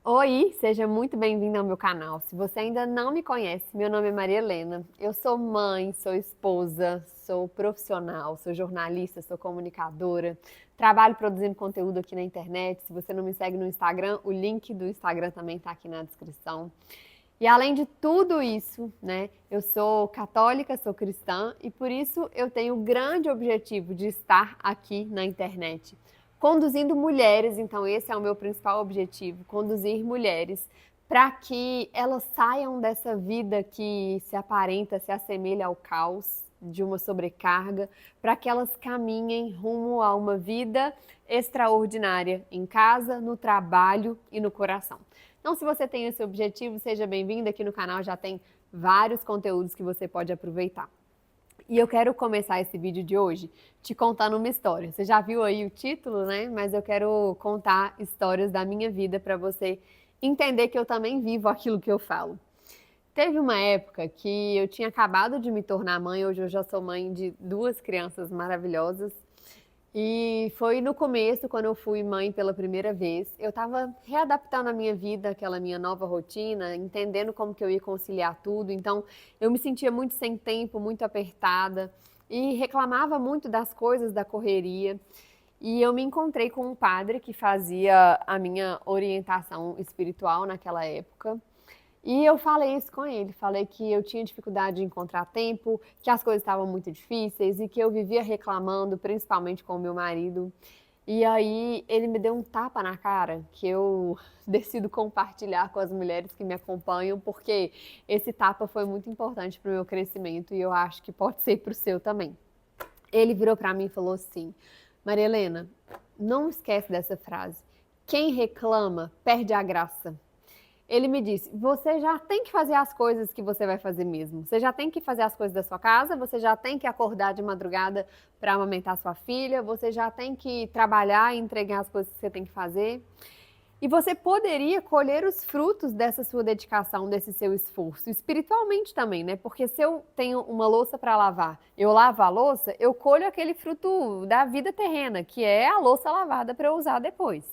Oi, seja muito bem-vindo ao meu canal. Se você ainda não me conhece, meu nome é Maria Helena. Eu sou mãe, sou esposa, sou profissional, sou jornalista, sou comunicadora. Trabalho produzindo conteúdo aqui na internet. Se você não me segue no Instagram, o link do Instagram também está aqui na descrição. E além de tudo isso, né, eu sou católica, sou cristã e por isso eu tenho o grande objetivo de estar aqui na internet, conduzindo mulheres. Então esse é o meu principal objetivo, conduzir mulheres para que elas saiam dessa vida que se aparenta, se assemelha ao caos de uma sobrecarga, para que elas caminhem rumo a uma vida extraordinária em casa, no trabalho e no coração. Então, se você tem esse objetivo, seja bem-vindo. Aqui no canal já tem vários conteúdos que você pode aproveitar. E eu quero começar esse vídeo de hoje te contando uma história. Você já viu aí o título, né? Mas eu quero contar histórias da minha vida para você entender que eu também vivo aquilo que eu falo. Teve uma época que eu tinha acabado de me tornar mãe, hoje eu já sou mãe de duas crianças maravilhosas. E foi no começo, quando eu fui mãe pela primeira vez, eu estava readaptando a minha vida, aquela minha nova rotina, entendendo como que eu ia conciliar tudo. Então, eu me sentia muito sem tempo, muito apertada e reclamava muito das coisas da correria. E eu me encontrei com um padre que fazia a minha orientação espiritual naquela época. E eu falei isso com ele, falei que eu tinha dificuldade de encontrar tempo, que as coisas estavam muito difíceis e que eu vivia reclamando, principalmente com o meu marido. E aí ele me deu um tapa na cara que eu decido compartilhar com as mulheres que me acompanham, porque esse tapa foi muito importante para o meu crescimento e eu acho que pode ser para o seu também. Ele virou para mim e falou assim: Maria Helena, não esquece dessa frase. Quem reclama perde a graça. Ele me disse: você já tem que fazer as coisas que você vai fazer mesmo. Você já tem que fazer as coisas da sua casa, você já tem que acordar de madrugada para amamentar sua filha, você já tem que trabalhar e entregar as coisas que você tem que fazer. E você poderia colher os frutos dessa sua dedicação, desse seu esforço, espiritualmente também, né? Porque se eu tenho uma louça para lavar, eu lavo a louça, eu colho aquele fruto da vida terrena, que é a louça lavada para eu usar depois.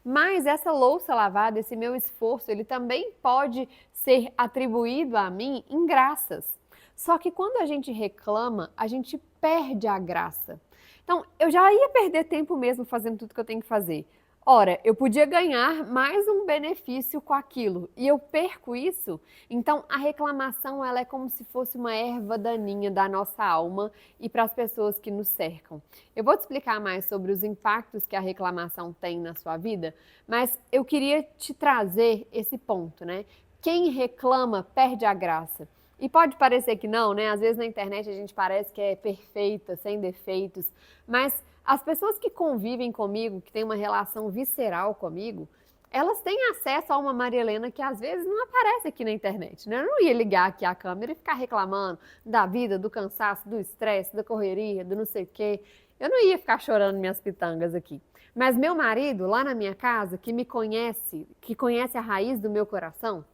Mas essa louça lavada, esse meu esforço, ele também pode ser atribuído a mim em graças. Só que quando a gente reclama, a gente perde a graça. Então, eu já ia perder tempo mesmo fazendo tudo que eu tenho que fazer. Ora, eu podia ganhar mais um benefício com aquilo e eu perco isso. Então, a reclamação ela é como se fosse uma erva daninha da nossa alma e para as pessoas que nos cercam. Eu vou te explicar mais sobre os impactos que a reclamação tem na sua vida, mas eu queria te trazer esse ponto, né? Quem reclama perde a graça. E pode parecer que não, né? Às vezes na internet a gente parece que é perfeita, sem defeitos, mas as pessoas que convivem comigo, que têm uma relação visceral comigo, elas têm acesso a uma Maria Helena que às vezes não aparece aqui na internet, né? Eu não ia ligar aqui a câmera e ficar reclamando da vida, do cansaço, do estresse, da correria, do não sei o quê. Eu não ia ficar chorando minhas pitangas aqui. Mas meu marido, lá na minha casa, que me conhece, que conhece a raiz do meu coração,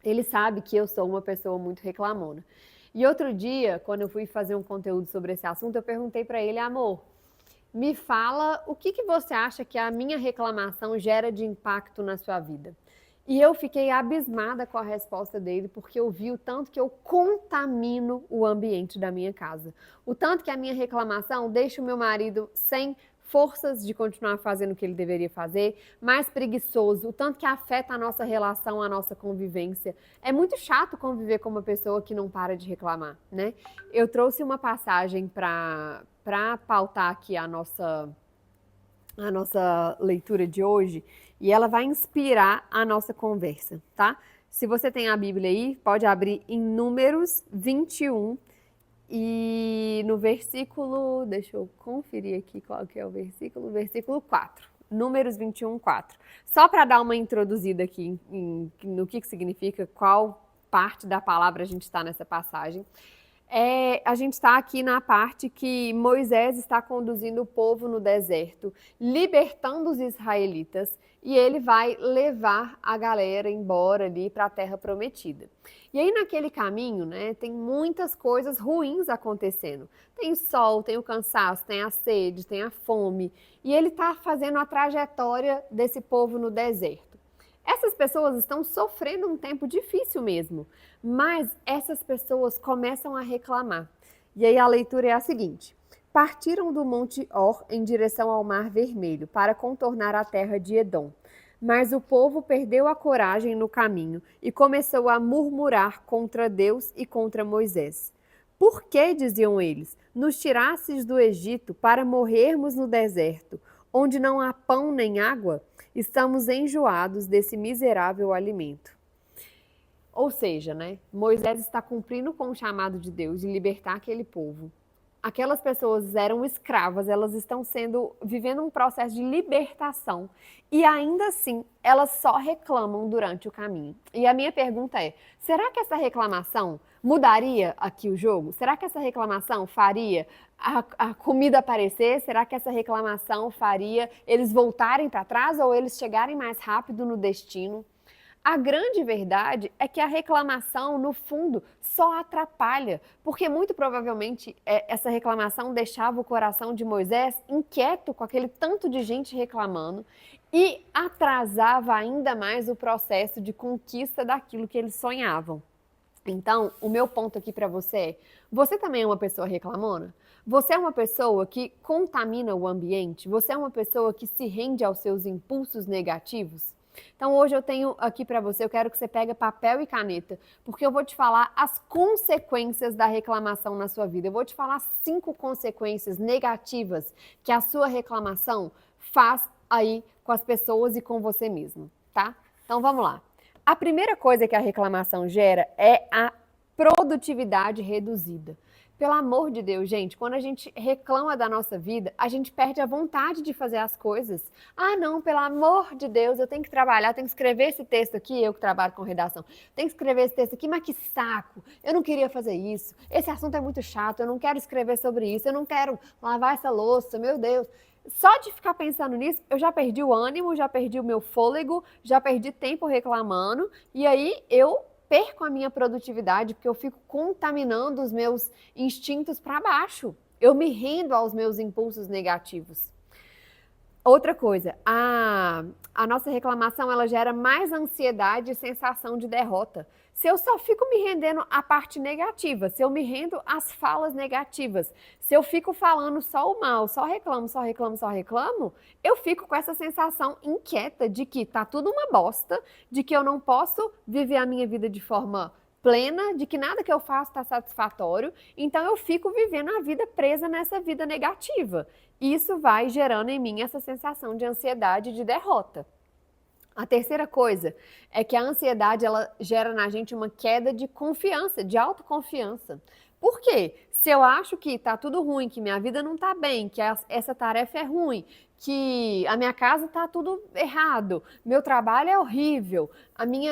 ele sabe que eu sou uma pessoa muito reclamona. E outro dia, quando eu fui fazer um conteúdo sobre esse assunto, eu perguntei para ele: amor, me fala o que você acha que a minha reclamação gera de impacto na sua vida. E eu fiquei abismada com a resposta dele, porque eu vi o tanto que eu contamino o ambiente da minha casa. O tanto que a minha reclamação deixa o meu marido sem forças de continuar fazendo o que ele deveria fazer, mais preguiçoso, o tanto que afeta a nossa relação, a nossa convivência. É muito chato conviver com uma pessoa que não para de reclamar, né? Eu trouxe uma passagem para pautar aqui a nossa leitura de hoje e ela vai inspirar a nossa conversa, tá? Se você tem a Bíblia aí, pode abrir em Números 21 e no versículo, deixa eu conferir aqui qual que é o versículo 4. Números 21, 4. Só para dar uma introduzida aqui no que significa, qual parte da palavra a gente está nessa passagem. A gente está aqui na parte que Moisés está conduzindo o povo no deserto, libertando os israelitas, e ele vai levar a galera embora ali para a terra prometida. E aí naquele caminho, né, tem muitas coisas ruins acontecendo. Tem o sol, tem o cansaço, tem a sede, tem a fome, e ele está fazendo a trajetória desse povo no deserto. Essas pessoas estão sofrendo um tempo difícil mesmo, mas essas pessoas começam a reclamar. E aí a leitura é a seguinte: partiram do Monte Or em direção ao Mar Vermelho para contornar a terra de Edom. Mas o povo perdeu a coragem no caminho e começou a murmurar contra Deus e contra Moisés. Por que, diziam eles, nos tirastes do Egito para morrermos no deserto, onde não há pão nem água? Estamos enjoados desse miserável alimento. Ou seja, né, Moisés está cumprindo com o chamado de Deus de libertar aquele povo. Aquelas pessoas eram escravas, elas estão vivendo um processo de libertação e ainda assim elas só reclamam durante o caminho. E a minha pergunta é: será que essa reclamação mudaria aqui o jogo? Será que essa reclamação faria a comida aparecer? Será que essa reclamação faria eles voltarem para trás ou eles chegarem mais rápido no destino? A grande verdade é que a reclamação, no fundo, só atrapalha, porque muito provavelmente essa reclamação deixava o coração de Moisés inquieto com aquele tanto de gente reclamando e atrasava ainda mais o processo de conquista daquilo que eles sonhavam. Então, o meu ponto aqui para você é: você também é uma pessoa reclamona? Você é uma pessoa que contamina o ambiente? Você é uma pessoa que se rende aos seus impulsos negativos? Então hoje eu tenho aqui para você, eu quero que você pegue papel e caneta, porque eu vou te falar as consequências da reclamação na sua vida. Eu vou te falar 5 consequências negativas que a sua reclamação faz aí com as pessoas e com você mesmo, tá? Então vamos lá. A primeira coisa que a reclamação gera é a produtividade reduzida. Pelo amor de Deus, gente, quando a gente reclama da nossa vida, a gente perde a vontade de fazer as coisas. Ah, não, pelo amor de Deus, eu tenho que trabalhar, tenho que escrever esse texto aqui, eu que trabalho com redação, tenho que escrever esse texto aqui, mas que saco, eu não queria fazer isso, esse assunto é muito chato, eu não quero escrever sobre isso, eu não quero lavar essa louça, meu Deus. Só de ficar pensando nisso, eu já perdi o ânimo, já perdi o meu fôlego, já perdi tempo reclamando, e aí eu perco a minha produtividade porque eu fico contaminando os meus instintos para baixo. Eu me rendo aos meus impulsos negativos. Outra coisa, a nossa reclamação ela gera mais ansiedade e sensação de derrota. Se eu só fico me rendendo à parte negativa, se eu me rendo às falas negativas, se eu fico falando só o mal, só reclamo, só reclamo, só reclamo, eu fico com essa sensação inquieta de que tá tudo uma bosta, de que eu não posso viver a minha vida de forma plena, de que nada que eu faço está satisfatório, então eu fico vivendo a vida presa nessa vida negativa. Isso vai gerando em mim essa sensação de ansiedade e de derrota. A terceira coisa é que a ansiedade ela gera na gente uma queda de confiança, de autoconfiança. Por quê? Se eu acho que tá tudo ruim, que minha vida não tá bem, que essa tarefa é ruim, que a minha casa tá tudo errado, meu trabalho é horrível,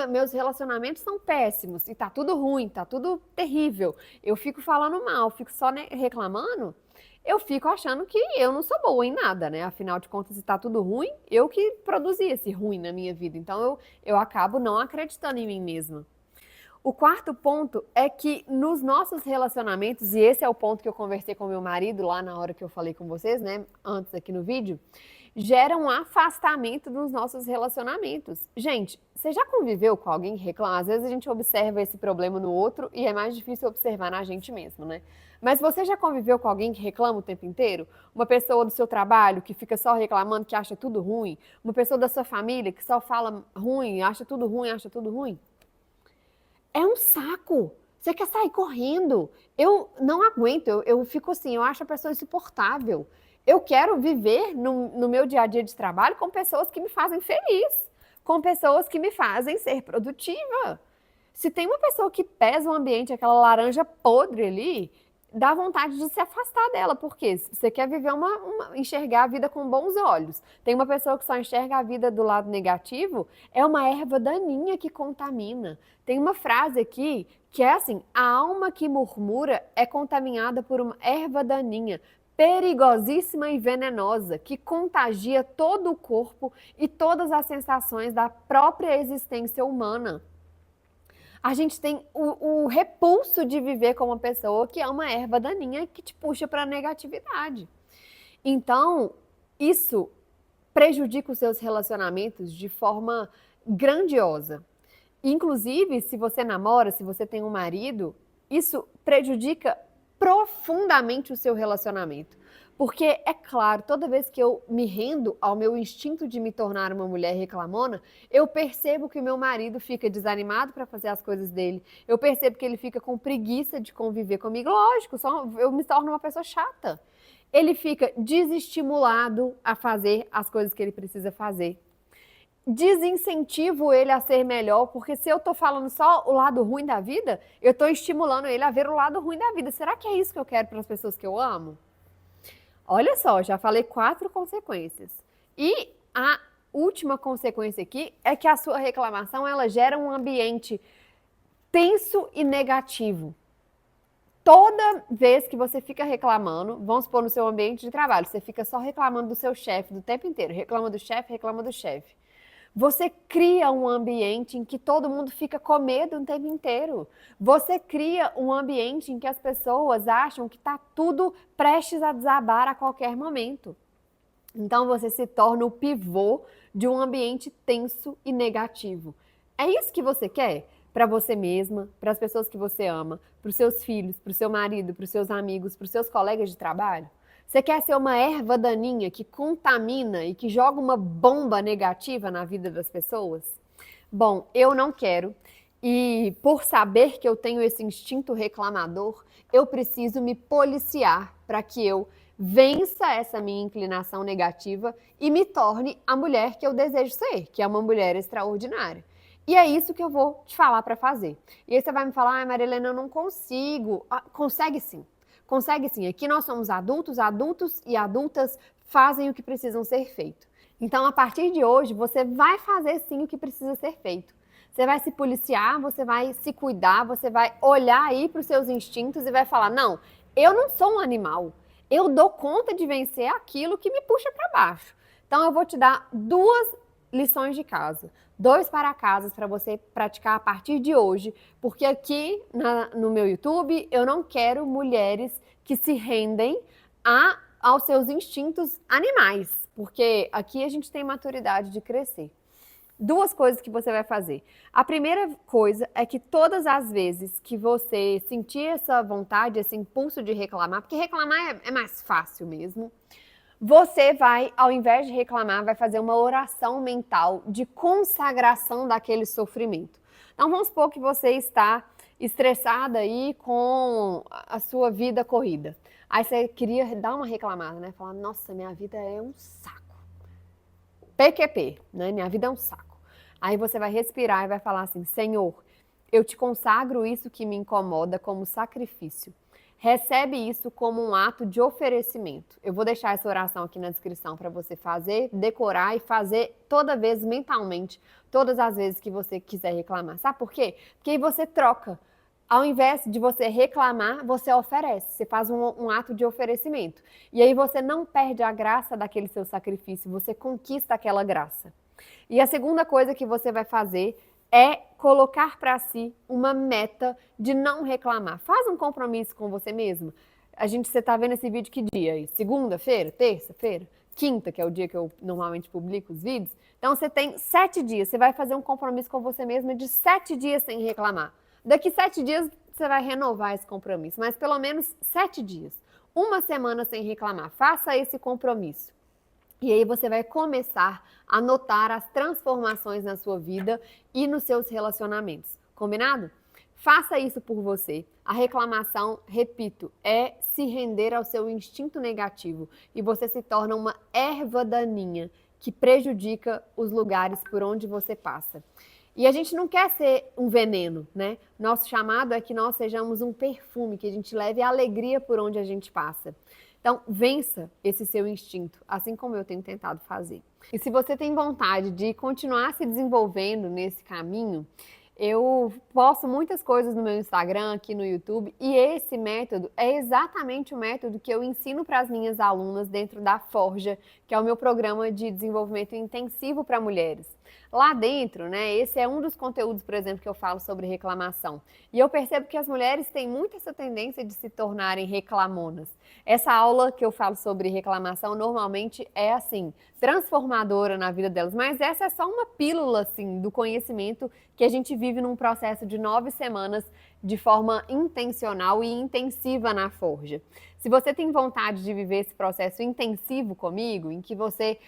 meus relacionamentos são péssimos e tá tudo ruim, tá tudo terrível. Eu fico falando mal, fico só reclamando. Eu fico achando que eu não sou boa em nada, né? Afinal de contas, se tá tudo ruim, eu que produzi esse ruim na minha vida. Então, eu acabo não acreditando em mim mesma. O quarto ponto é que nos nossos relacionamentos, e esse é o ponto que eu conversei com meu marido lá na hora que eu falei com vocês, né? Antes aqui no vídeo, gera um afastamento dos nossos relacionamentos. Gente, você já conviveu com alguém que reclama? Às vezes a gente observa esse problema no outro e é mais difícil observar na gente mesmo, né? Mas você já conviveu com alguém que reclama o tempo inteiro? Uma pessoa do seu trabalho que fica só reclamando, que acha tudo ruim? Uma pessoa da sua família que só fala ruim, acha tudo ruim, acha tudo ruim? É um saco. Você quer sair correndo. Eu não aguento, eu fico assim, eu acho a pessoa insuportável. Eu quero viver no meu dia a dia de trabalho com pessoas que me fazem feliz, com pessoas que me fazem ser produtiva. Se tem uma pessoa que pesa o ambiente, aquela laranja podre ali, dá vontade de se afastar dela, porque você quer viver enxergar a vida com bons olhos. Tem uma pessoa que só enxerga a vida do lado negativo, é uma erva daninha que contamina. Tem uma frase aqui que é assim: a alma que murmura é contaminada por uma erva daninha, perigosíssima e venenosa, que contagia todo o corpo e todas as sensações da própria existência humana. A gente tem o repulso de viver com uma pessoa que é uma erva daninha que te puxa para a negatividade. Então, isso prejudica os seus relacionamentos de forma grandiosa. Inclusive, se você namora, se você tem um marido, isso prejudica profundamente o seu relacionamento. Porque, é claro, toda vez que eu me rendo ao meu instinto de me tornar uma mulher reclamona, eu percebo que o meu marido fica desanimado para fazer as coisas dele. Eu percebo que ele fica com preguiça de conviver comigo. Lógico, eu me torno uma pessoa chata. Ele fica desestimulado a fazer as coisas que ele precisa fazer. Desincentivo ele a ser melhor, porque se eu tô falando só o lado ruim da vida, eu tô estimulando ele a ver o lado ruim da vida. Será que é isso que eu quero para as pessoas que eu amo? Olha só, já falei 4 consequências. E a última consequência aqui é que a sua reclamação ela gera um ambiente tenso e negativo. Toda vez que você fica reclamando, vamos supor no seu ambiente de trabalho, você fica só reclamando do seu chefe do tempo inteiro, reclama do chefe, reclama do chefe. Você cria um ambiente em que todo mundo fica com medo o tempo inteiro. Você cria um ambiente em que as pessoas acham que está tudo prestes a desabar a qualquer momento. Então você se torna o pivô de um ambiente tenso e negativo. É isso que você quer? Para você mesma, para as pessoas que você ama, para os seus filhos, para o seu marido, para os seus amigos, para os seus colegas de trabalho? Você quer ser uma erva daninha que contamina e que joga uma bomba negativa na vida das pessoas? Bom, eu não quero. E por saber que eu tenho esse instinto reclamador, eu preciso me policiar para que eu vença essa minha inclinação negativa e me torne a mulher que eu desejo ser, que é uma mulher extraordinária. E é isso que eu vou te falar para fazer. E aí você vai me falar, Marilena, eu não consigo. Consegue sim. Consegue sim. Aqui nós somos adultos, adultos e adultas fazem o que precisam ser feito. Então, a partir de hoje, você vai fazer sim o que precisa ser feito. Você vai se policiar, você vai se cuidar, você vai olhar aí para os seus instintos e vai falar, não, eu não sou um animal. Eu dou conta de vencer aquilo que me puxa para baixo. Então, eu vou te dar 2 lições de casa. 2 para casas para você praticar a partir de hoje, porque aqui no meu YouTube eu não quero mulheres que se rendem aos seus instintos animais, porque aqui a gente tem maturidade de crescer. 2 coisas que você vai fazer. A primeira coisa é que todas as vezes que você sentir essa vontade, esse impulso de reclamar, porque reclamar é mais fácil mesmo, você vai, ao invés de reclamar, vai fazer uma oração mental de consagração daquele sofrimento. Então vamos supor que você está estressada aí com a sua vida corrida. Aí você queria dar uma reclamada, né? Falar, nossa, minha vida é um saco. PQP, né? Minha vida é um saco. Aí você vai respirar e vai falar assim, Senhor, eu te consagro isso que me incomoda como sacrifício. Recebe isso como um ato de oferecimento. Eu vou deixar essa oração aqui na descrição para você fazer, decorar e fazer toda vez mentalmente, todas as vezes que você quiser reclamar. Sabe por quê? Porque aí você troca. Ao invés de você reclamar, você oferece. Você faz um ato de oferecimento. E aí você não perde a graça daquele seu sacrifício, você conquista aquela graça. E a segunda coisa que você vai fazer é colocar para si uma meta de não reclamar. Faz um compromisso com você mesmo. Você está vendo esse vídeo que dia aí? Segunda-feira? Terça-feira? Quinta, que é o dia que eu normalmente publico os vídeos. Então você tem 7 dias. Você vai fazer um compromisso com você mesma de 7 dias sem reclamar. Daqui 7 dias você vai renovar esse compromisso, mas pelo menos 7 dias. 1 semana sem reclamar. Faça esse compromisso. E aí você vai começar a notar as transformações na sua vida e nos seus relacionamentos. Combinado? Faça isso por você. A reclamação, repito, é se render ao seu instinto negativo e você se torna uma erva daninha que prejudica os lugares por onde você passa. E a gente não quer ser um veneno, né? Nosso chamado é que nós sejamos um perfume, que a gente leve alegria por onde a gente passa. Então, vença esse seu instinto, assim como eu tenho tentado fazer. E se você tem vontade de continuar se desenvolvendo nesse caminho, eu posto muitas coisas no meu Instagram, aqui no YouTube, e esse método é exatamente o método que eu ensino para as minhas alunas dentro da Forja, que é o meu programa de desenvolvimento intensivo para mulheres. Lá dentro, né, esse é um dos conteúdos, por exemplo, que eu falo sobre reclamação. E eu percebo que as mulheres têm muito essa tendência de se tornarem reclamonas. Essa aula que eu falo sobre reclamação normalmente é assim, transformadora na vida delas, mas essa é só uma pílula assim do conhecimento que a gente vive num processo de 9 semanas de forma intencional e intensiva na Forja. Se você tem vontade de viver esse processo intensivo comigo, em que você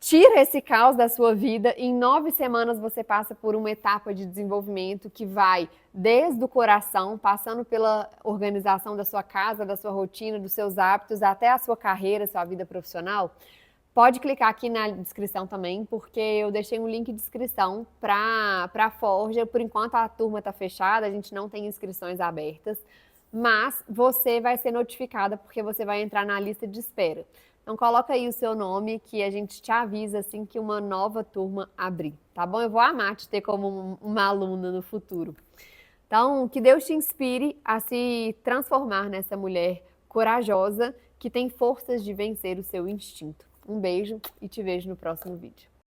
tira esse caos da sua vida, em 9 semanas você passa por uma etapa de desenvolvimento que vai desde o coração, passando pela organização da sua casa, da sua rotina, dos seus hábitos, até a sua carreira, sua vida profissional. Pode clicar aqui na descrição também, porque eu deixei um link de inscrição para a Forja. Por enquanto a turma está fechada, a gente não tem inscrições abertas, mas você vai ser notificada porque você vai entrar na lista de espera. Então coloca aí o seu nome que a gente te avisa assim que uma nova turma abrir, tá bom? Eu vou amar te ter como uma aluna no futuro. Então, que Deus te inspire a se transformar nessa mulher corajosa que tem forças de vencer o seu instinto. Um beijo e te vejo no próximo vídeo.